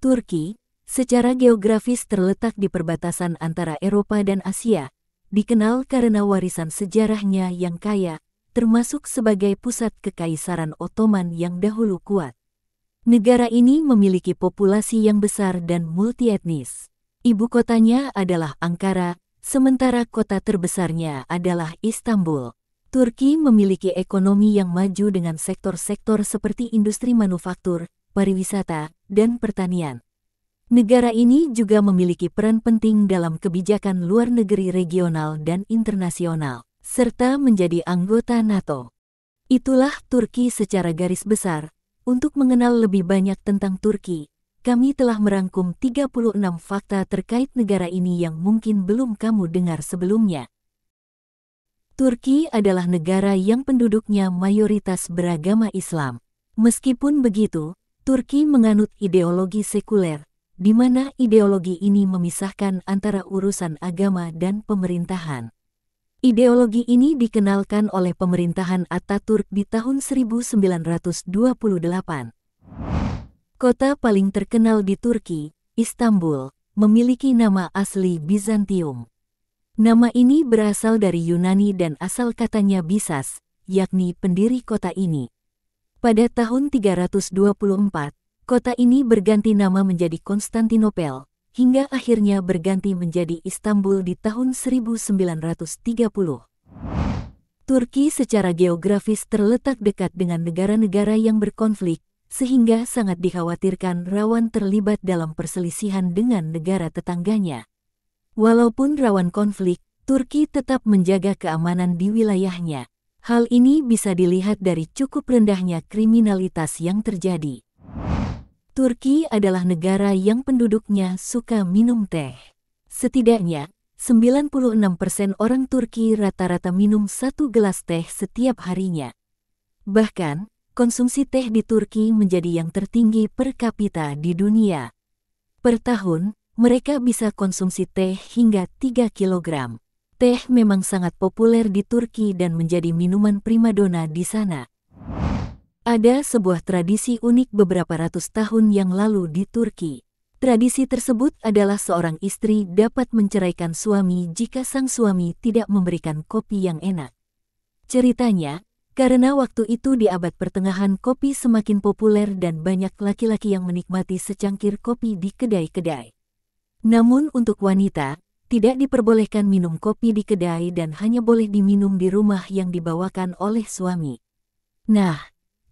Turki, secara geografis terletak di perbatasan antara Eropa dan Asia, dikenal karena warisan sejarahnya yang kaya, termasuk sebagai pusat Kekaisaran Ottoman yang dahulu kuat. Negara ini memiliki populasi yang besar dan multietnis. Ibu kotanya adalah Ankara, sementara kota terbesarnya adalah Istanbul. Turki memiliki ekonomi yang maju dengan sektor-sektor seperti industri manufaktur, pariwisata, dan pertanian. Negara ini juga memiliki peran penting dalam kebijakan luar negeri regional dan internasional, serta menjadi anggota NATO. Itulah Turki secara garis besar. Untuk mengenal lebih banyak tentang Turki, kami telah merangkum 36 fakta terkait negara ini yang mungkin belum kamu dengar sebelumnya. Turki adalah negara yang penduduknya mayoritas beragama Islam. Meskipun begitu, Turki menganut ideologi sekuler, di mana ideologi ini memisahkan antara urusan agama dan pemerintahan. Ideologi ini dikenalkan oleh pemerintahan Atatürk di tahun 1928. Kota paling terkenal di Turki, Istanbul, memiliki nama asli Bizantium. Nama ini berasal dari Yunani dan asal katanya Bisas, yakni pendiri kota ini. Pada tahun 324, kota ini berganti nama menjadi Konstantinopel, hingga akhirnya berganti menjadi Istanbul di tahun 1930. Turki secara geografis terletak dekat dengan negara-negara yang berkonflik, sehingga sangat dikhawatirkan rawan terlibat dalam perselisihan dengan negara tetangganya. Walaupun rawan konflik, Turki tetap menjaga keamanan di wilayahnya. Hal ini bisa dilihat dari cukup rendahnya kriminalitas yang terjadi. Turki adalah negara yang penduduknya suka minum teh. Setidaknya, 96% orang Turki rata-rata minum 1 gelas teh setiap harinya. Bahkan, konsumsi teh di Turki menjadi yang tertinggi per kapita di dunia. Per tahun, mereka bisa konsumsi teh hingga 3 kilogram. Teh memang sangat populer di Turki dan menjadi minuman primadona di sana. Ada sebuah tradisi unik beberapa ratus tahun yang lalu di Turki. Tradisi tersebut adalah seorang istri dapat menceraikan suami jika sang suami tidak memberikan kopi yang enak. Ceritanya, karena waktu itu di abad pertengahan kopi semakin populer dan banyak laki-laki yang menikmati secangkir kopi di kedai-kedai. Namun untuk wanita, tidak diperbolehkan minum kopi di kedai dan hanya boleh diminum di rumah yang dibawakan oleh suami. Nah,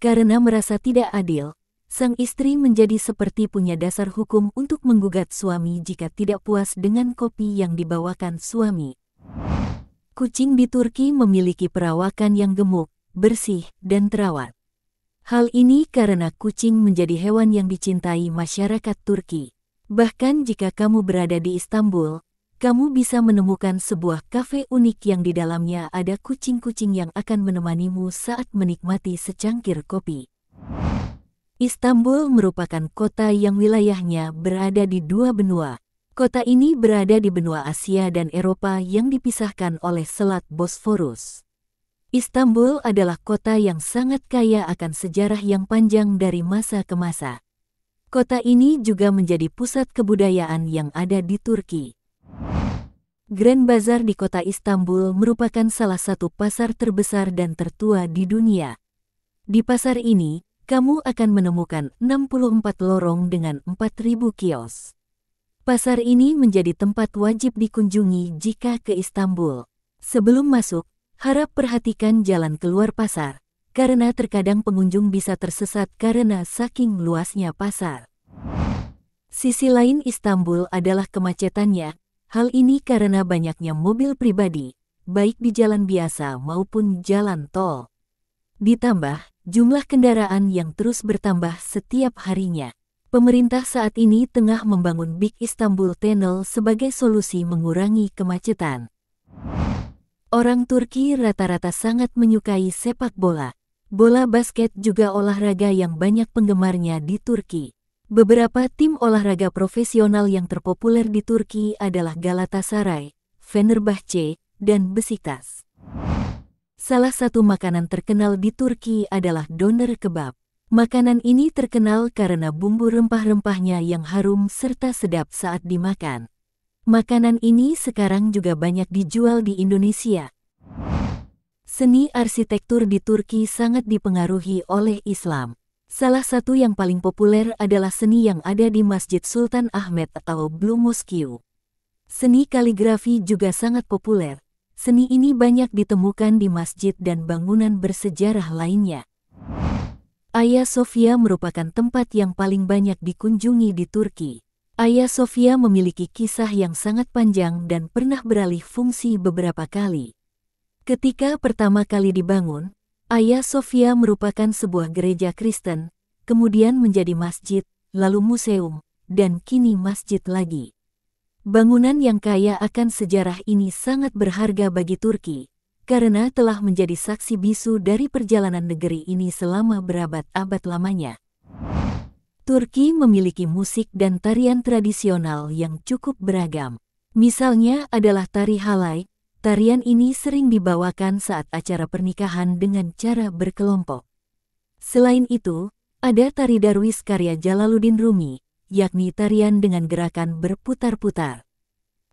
karena merasa tidak adil, sang istri menjadi seperti punya dasar hukum untuk menggugat suami jika tidak puas dengan kopi yang dibawakan suami. Kucing di Turki memiliki perawakan yang gemuk, bersih, dan terawat. Hal ini karena kucing menjadi hewan yang dicintai masyarakat Turki. Bahkan jika kamu berada di Istanbul, kamu bisa menemukan sebuah kafe unik yang di dalamnya ada kucing-kucing yang akan menemanimu saat menikmati secangkir kopi. Istanbul merupakan kota yang wilayahnya berada di dua benua. Kota ini berada di benua Asia dan Eropa yang dipisahkan oleh Selat Bosforus. Istanbul adalah kota yang sangat kaya akan sejarah yang panjang dari masa ke masa. Kota ini juga menjadi pusat kebudayaan yang ada di Turki. Grand Bazar di kota Istanbul merupakan salah satu pasar terbesar dan tertua di dunia. Di pasar ini, kamu akan menemukan 64 lorong dengan 4.000 kios. Pasar ini menjadi tempat wajib dikunjungi jika ke Istanbul. Sebelum masuk, harap perhatikan jalan keluar pasar, karena terkadang pengunjung bisa tersesat karena saking luasnya pasar. Sisi lain Istanbul adalah kemacetannya. Hal ini karena banyaknya mobil pribadi, baik di jalan biasa maupun jalan tol. Ditambah, jumlah kendaraan yang terus bertambah setiap harinya. Pemerintah saat ini tengah membangun Big Istanbul Tunnel sebagai solusi mengurangi kemacetan. Orang Turki rata-rata sangat menyukai sepak bola. Bola basket juga olahraga yang banyak penggemarnya di Turki. Beberapa tim olahraga profesional yang terpopuler di Turki adalah Galatasaray, Fenerbahce, dan Besiktas. Salah satu makanan terkenal di Turki adalah doner kebab. Makanan ini terkenal karena bumbu rempah-rempahnya yang harum serta sedap saat dimakan. Makanan ini sekarang juga banyak dijual di Indonesia. Seni arsitektur di Turki sangat dipengaruhi oleh Islam. Salah satu yang paling populer adalah seni yang ada di Masjid Sultan Ahmet atau Blue Mosque. Seni kaligrafi juga sangat populer. Seni ini banyak ditemukan di masjid dan bangunan bersejarah lainnya. Hagia Sophia merupakan tempat yang paling banyak dikunjungi di Turki. Hagia Sophia memiliki kisah yang sangat panjang dan pernah beralih fungsi beberapa kali. Ketika pertama kali dibangun, Hagia Sophia merupakan sebuah gereja Kristen, kemudian menjadi masjid, lalu museum, dan kini masjid lagi. Bangunan yang kaya akan sejarah ini sangat berharga bagi Turki, karena telah menjadi saksi bisu dari perjalanan negeri ini selama berabad-abad lamanya. Turki memiliki musik dan tarian tradisional yang cukup beragam. Misalnya adalah tari halay. Tarian ini sering dibawakan saat acara pernikahan dengan cara berkelompok. Selain itu, ada tari darwis karya Jalaluddin Rumi, yakni tarian dengan gerakan berputar-putar.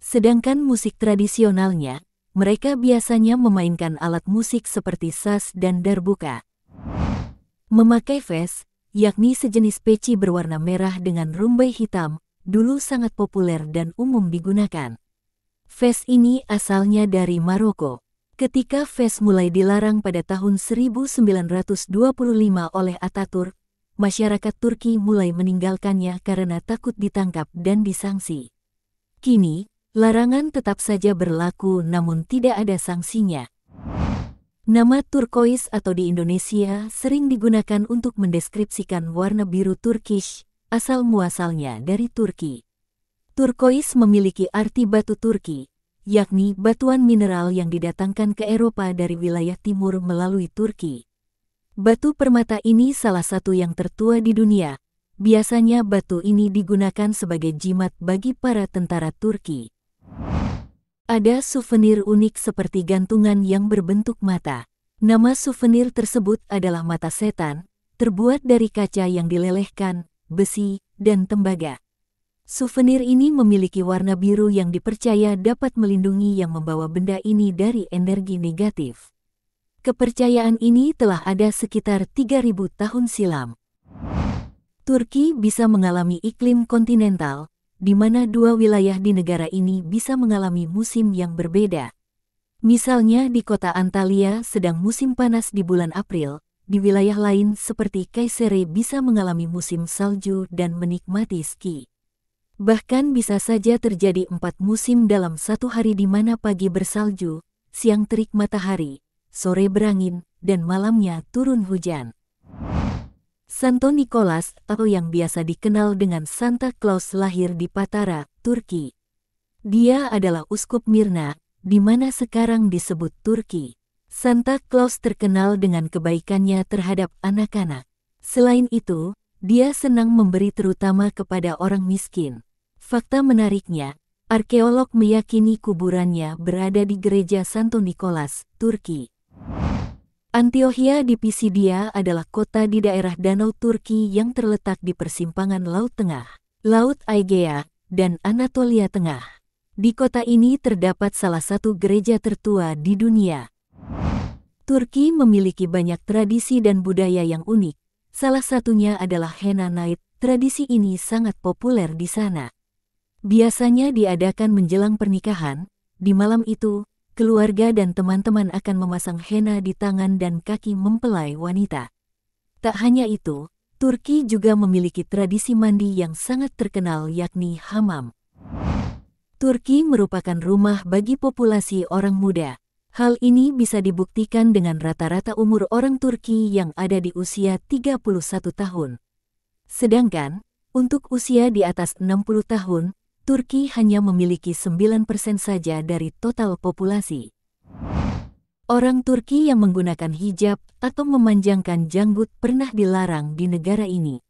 Sedangkan musik tradisionalnya, mereka biasanya memainkan alat musik seperti saz dan darbuka. Memakai fes, yakni sejenis peci berwarna merah dengan rumbai hitam, dulu sangat populer dan umum digunakan. Fes ini asalnya dari Maroko. Ketika fes mulai dilarang pada tahun 1925 oleh Ataturk, masyarakat Turki mulai meninggalkannya karena takut ditangkap dan disanksi. Kini, larangan tetap saja berlaku namun tidak ada sanksinya. Nama turquoise atau di Indonesia sering digunakan untuk mendeskripsikan warna biru Turkish, asal-muasalnya dari Turki. Turquoise memiliki arti batu Turki, yakni batuan mineral yang didatangkan ke Eropa dari wilayah timur melalui Turki. Batu permata ini salah satu yang tertua di dunia. Biasanya batu ini digunakan sebagai jimat bagi para tentara Turki. Ada souvenir unik seperti gantungan yang berbentuk mata. Nama souvenir tersebut adalah mata setan, terbuat dari kaca yang dilelehkan, besi, dan tembaga. Souvenir ini memiliki warna biru yang dipercaya dapat melindungi yang membawa benda ini dari energi negatif. Kepercayaan ini telah ada sekitar 3.000 tahun silam. Turki bisa mengalami iklim kontinental, di mana dua wilayah di negara ini bisa mengalami musim yang berbeda. Misalnya di kota Antalya sedang musim panas di bulan April, di wilayah lain seperti Kayseri bisa mengalami musim salju dan menikmati ski. Bahkan bisa saja terjadi 4 musim dalam satu hari di mana pagi bersalju, siang terik matahari, sore berangin, dan malamnya turun hujan. Santo Nicholas atau yang biasa dikenal dengan Santa Claus lahir di Patara, Turki. Dia adalah uskup Mirna, di mana sekarang disebut Turki. Santa Claus terkenal dengan kebaikannya terhadap anak-anak. Selain itu, dia senang memberi terutama kepada orang miskin. Fakta menariknya, arkeolog meyakini kuburannya berada di gereja Santo Nicholas, Turki. Antiochia di Pisidia adalah kota di daerah danau Turki yang terletak di persimpangan Laut Tengah, Laut Aegea, dan Anatolia Tengah. Di kota ini terdapat salah satu gereja tertua di dunia. Turki memiliki banyak tradisi dan budaya yang unik. Salah satunya adalah henna night. Tradisi ini sangat populer di sana. Biasanya diadakan menjelang pernikahan. Di malam itu, keluarga dan teman-teman akan memasang henna di tangan dan kaki mempelai wanita. Tak hanya itu, Turki juga memiliki tradisi mandi yang sangat terkenal yakni hammam. Turki merupakan rumah bagi populasi orang muda. Hal ini bisa dibuktikan dengan rata-rata umur orang Turki yang ada di usia 31 tahun. Sedangkan, untuk usia di atas 60 tahun, Turki hanya memiliki 9% saja dari total populasi. Orang Turki yang menggunakan hijab atau memanjangkan janggut pernah dilarang di negara ini.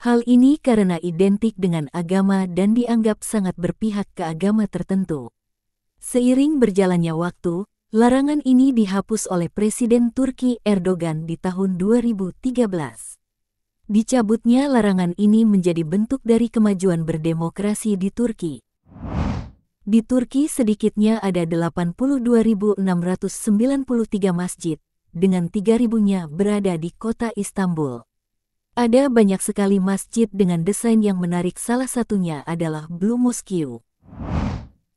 Hal ini karena identik dengan agama dan dianggap sangat berpihak ke agama tertentu. Seiring berjalannya waktu, larangan ini dihapus oleh Presiden Turki Erdogan di tahun 2013. Dicabutnya larangan ini menjadi bentuk dari kemajuan berdemokrasi di Turki. Di Turki sedikitnya ada 82.693 masjid, dengan 3.000-nya berada di kota Istanbul. Ada banyak sekali masjid dengan desain yang menarik, salah satunya adalah Blue Mosque.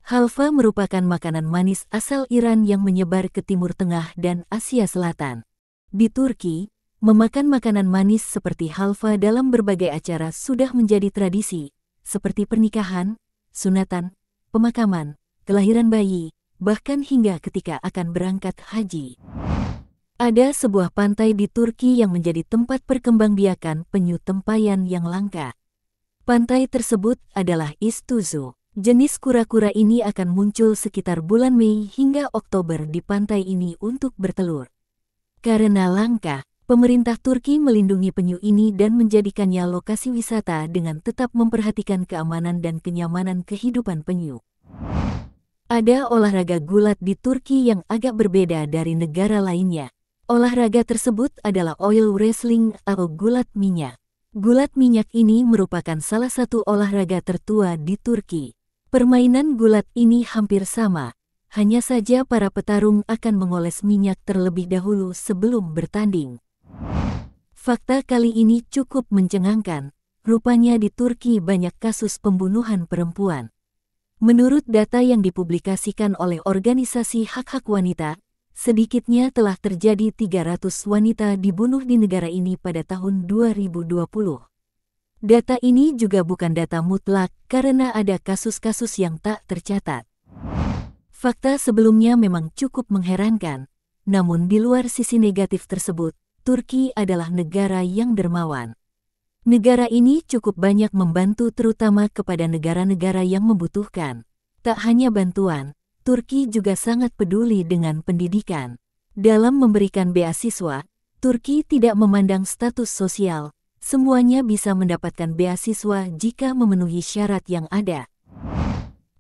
Halva merupakan makanan manis asal Iran yang menyebar ke Timur Tengah dan Asia Selatan. Di Turki, memakan makanan manis seperti halva dalam berbagai acara sudah menjadi tradisi, seperti pernikahan, sunatan, pemakaman, kelahiran bayi, bahkan hingga ketika akan berangkat haji. Ada sebuah pantai di Turki yang menjadi tempat perkembangbiakan penyu tempayan yang langka. Pantai tersebut adalah Istuzu. Jenis kura-kura ini akan muncul sekitar bulan Mei hingga Oktober di pantai ini untuk bertelur. Karena langka, pemerintah Turki melindungi penyu ini dan menjadikannya lokasi wisata dengan tetap memperhatikan keamanan dan kenyamanan kehidupan penyu. Ada olahraga gulat di Turki yang agak berbeda dari negara lainnya. Olahraga tersebut adalah oil wrestling atau gulat minyak. Gulat minyak ini merupakan salah satu olahraga tertua di Turki. Permainan gulat ini hampir sama, hanya saja para petarung akan mengoles minyak terlebih dahulu sebelum bertanding. Fakta kali ini cukup mencengangkan, rupanya di Turki banyak kasus pembunuhan perempuan. Menurut data yang dipublikasikan oleh organisasi hak-hak wanita, sedikitnya telah terjadi 300 wanita dibunuh di negara ini pada tahun 2020. Data ini juga bukan data mutlak karena ada kasus-kasus yang tak tercatat. Fakta sebelumnya memang cukup mengherankan, namun di luar sisi negatif tersebut, Turki adalah negara yang dermawan. Negara ini cukup banyak membantu terutama kepada negara-negara yang membutuhkan. Tak hanya bantuan, Turki juga sangat peduli dengan pendidikan. Dalam memberikan beasiswa, Turki tidak memandang status sosial. Semuanya bisa mendapatkan beasiswa jika memenuhi syarat yang ada.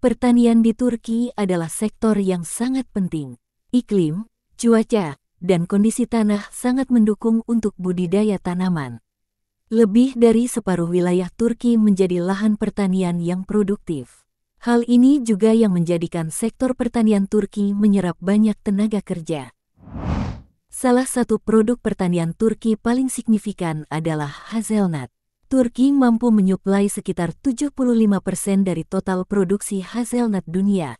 Pertanian di Turki adalah sektor yang sangat penting. Iklim, cuaca, dan kondisi tanah sangat mendukung untuk budidaya tanaman. Lebih dari separuh wilayah Turki menjadi lahan pertanian yang produktif. Hal ini juga yang menjadikan sektor pertanian Turki menyerap banyak tenaga kerja. Salah satu produk pertanian Turki paling signifikan adalah hazelnut. Turki mampu menyuplai sekitar 75% dari total produksi hazelnut dunia.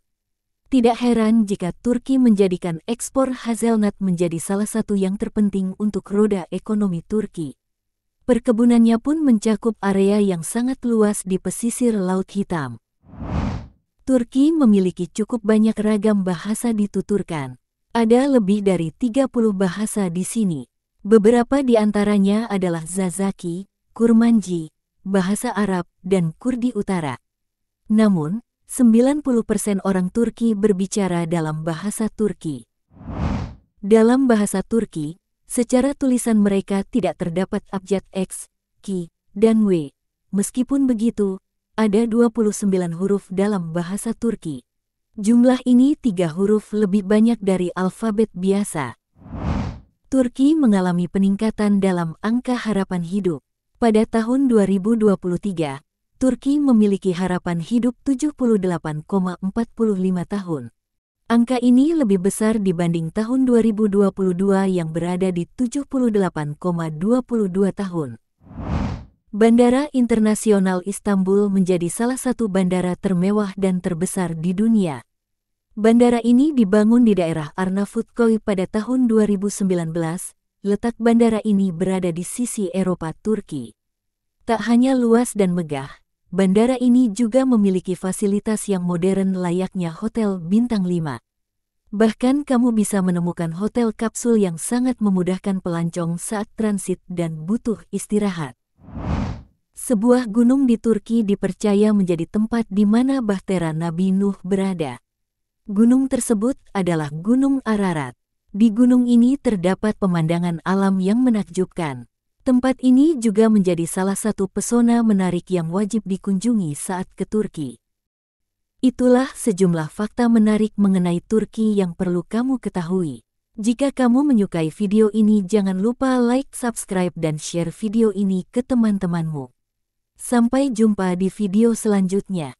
Tidak heran jika Turki menjadikan ekspor hazelnut menjadi salah satu yang terpenting untuk roda ekonomi Turki. Perkebunannya pun mencakup area yang sangat luas di pesisir Laut Hitam. Turki memiliki cukup banyak ragam bahasa dituturkan. Ada lebih dari 30 bahasa di sini. Beberapa di antaranya adalah Zazaki, Kurmanji, bahasa Arab, dan Kurdi Utara. Namun, 90% orang Turki berbicara dalam bahasa Turki. Dalam bahasa Turki, secara tulisan mereka tidak terdapat abjad X, Ki, dan W. Meskipun begitu, ada 29 huruf dalam bahasa Turki. Jumlah ini 3 huruf lebih banyak dari alfabet biasa. Turki mengalami peningkatan dalam angka harapan hidup. Pada tahun 2023, Turki memiliki harapan hidup 78,45 tahun. Angka ini lebih besar dibanding tahun 2022 yang berada di 78,22 tahun. Bandara Internasional Istanbul menjadi salah satu bandara termewah dan terbesar di dunia. Bandara ini dibangun di daerah Arnavutköy pada tahun 2019. Letak bandara ini berada di sisi Eropa Turki. Tak hanya luas dan megah, bandara ini juga memiliki fasilitas yang modern layaknya hotel bintang 5. Bahkan kamu bisa menemukan hotel kapsul yang sangat memudahkan pelancong saat transit dan butuh istirahat. Sebuah gunung di Turki dipercaya menjadi tempat di mana bahtera Nabi Nuh berada. Gunung tersebut adalah Gunung Ararat. Di gunung ini terdapat pemandangan alam yang menakjubkan. Tempat ini juga menjadi salah satu pesona menarik yang wajib dikunjungi saat ke Turki. Itulah sejumlah fakta menarik mengenai Turki yang perlu kamu ketahui. Jika kamu menyukai video ini jangan lupa like, subscribe dan share video ini ke teman-temanmu. Sampai jumpa di video selanjutnya.